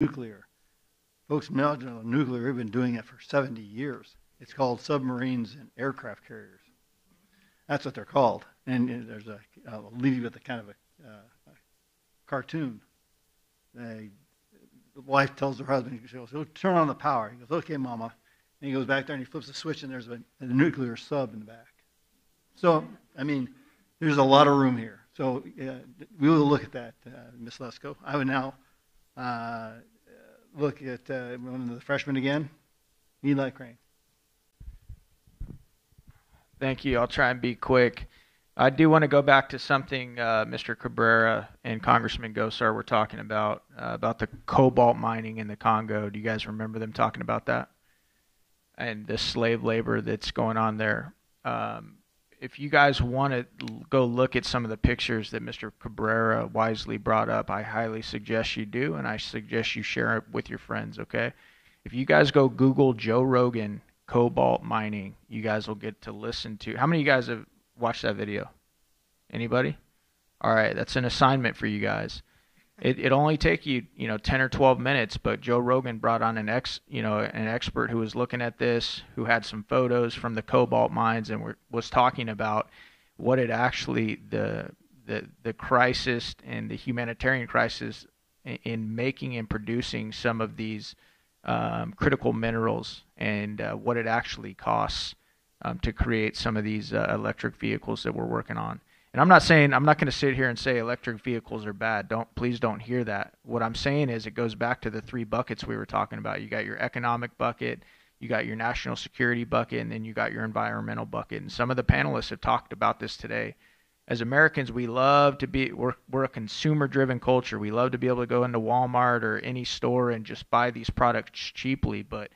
nuclear. Folks imagine nuclear, we've been doing it for 70 years. It's called submarines and aircraft carriers. That's what they're called. And there's I'll leave you with a kind of a cartoon. The wife tells her husband, she goes, "Oh, turn on the power." He goes, "Okay, Mama." And he goes back there and he flips the switch and there's a nuclear sub in the back. So, I mean, there's a lot of room here. So we will look at that, Ms. Lesko. I would now look at one of the freshmen again, Eli Crane. Thank you. I'll try and be quick. I do want to go back to something Mr. Cabrera and Congressman Gosar were talking about the cobalt mining in the Congo. Do you guys remember them talking about that? And the slave labor that's going on there. If you guys want to go look at some of the pictures that Mr. Cabrera wisely brought up, I highly suggest you do, and I suggest you share it with your friends, okay? If you guys go Google Joe Rogan cobalt mining, you guys will get to listen to. How many of you guys have watched that video? Anybody? All right, that's an assignment for you guys. It'll only take you, 10 or 12 minutes, but Joe Rogan brought on an expert who was looking at this, who had some photos from the cobalt mines and was talking about what it actually, the crisis and the humanitarian crisis in making and producing some of these critical minerals and what it actually costs to create some of these electric vehicles that we're working on. And I'm not going to sit here and say electric vehicles are bad. Please don't hear that. What I'm saying is it goes back to the three buckets we were talking about. You got your economic bucket, you got your national security bucket, and then you got your environmental bucket. And some of the panelists have talked about this today. As Americans, we're a consumer-driven culture. We love to be able to go into Walmart or any store and just buy these products cheaply, but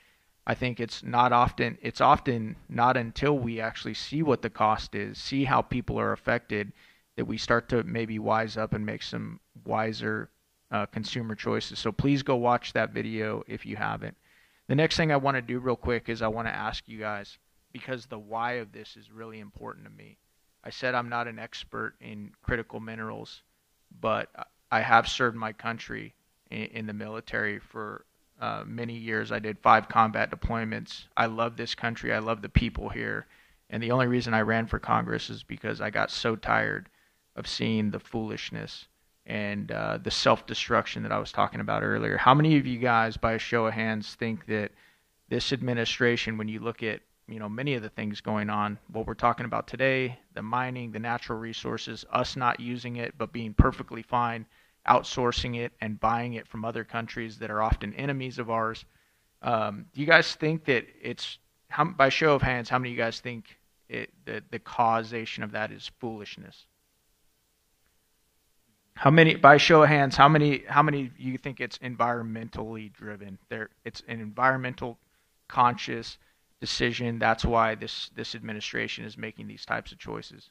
I think it's often not until we actually see what the cost is, see how people are affected, that we start to maybe wise up and make some wiser consumer choices. So please go watch that video if you haven't. The next thing I want to do real quick is I want to ask you guys, because the why of this is really important to me. I said I'm not an expert in critical minerals, but I have served my country in the military for many years. I did 5 combat deployments. I love this country. I love the people here. And the only reason I ran for Congress is because I got so tired of seeing the foolishness and the self-destruction that I was talking about earlier. How many of you guys, by a show of hands, think that this administration, when you look at many of the things going on, what we're talking about today, the mining, the natural resources, us not using it but being perfectly fine, outsourcing it and buying it from other countries that are often enemies of ours. Do you guys think that by show of hands, how many of you guys think the causation of that is foolishness? By show of hands, how many of you think it's environmentally driven? It's an environmental conscious decision. That's why this administration is making these types of choices.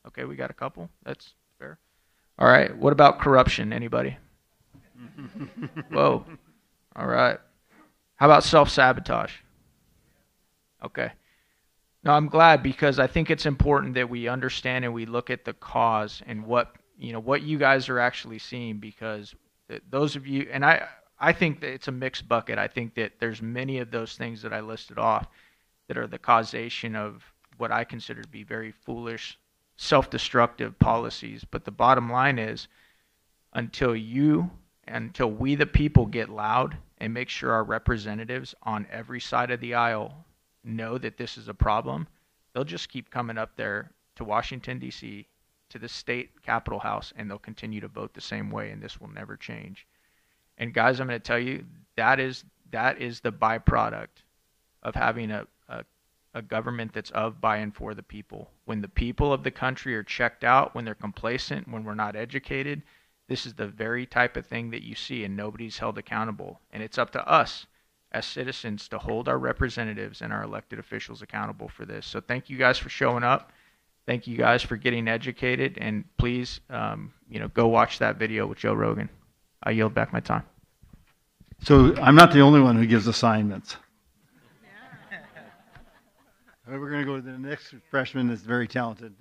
Okay, we got a couple. That's fair. All right. What about corruption? Anybody? Whoa. All right. How about self-sabotage? Okay. No, I'm glad, because I think it's important that we understand and we look at the cause and what you guys are actually seeing, because those of you, and I think that it's a mixed bucket. I think that there's many of those things that I listed off that are the causation of what I consider to be very foolish, self-destructive policies. But the bottom line is, until we the people get loud and make sure our representatives on every side of the aisle know that this is a problem, they'll just keep coming up there to Washington, D.C., to the state Capitol House, and they'll continue to vote the same way, and this will never change. And guys, I'm going to tell you, that is the byproduct of having a government that's of, by, and for the people. When the people of the country are checked out, when they're complacent, when we're not educated, this is the very type of thing that you see, and nobody's held accountable. And it's up to us as citizens to hold our representatives and our elected officials accountable for this. So thank you guys for showing up. Thank you guys for getting educated. And please, go watch that video with Joe Rogan. I yield back my time. So I'm not the only one who gives assignments. We're going to go to the next freshman that's very talented.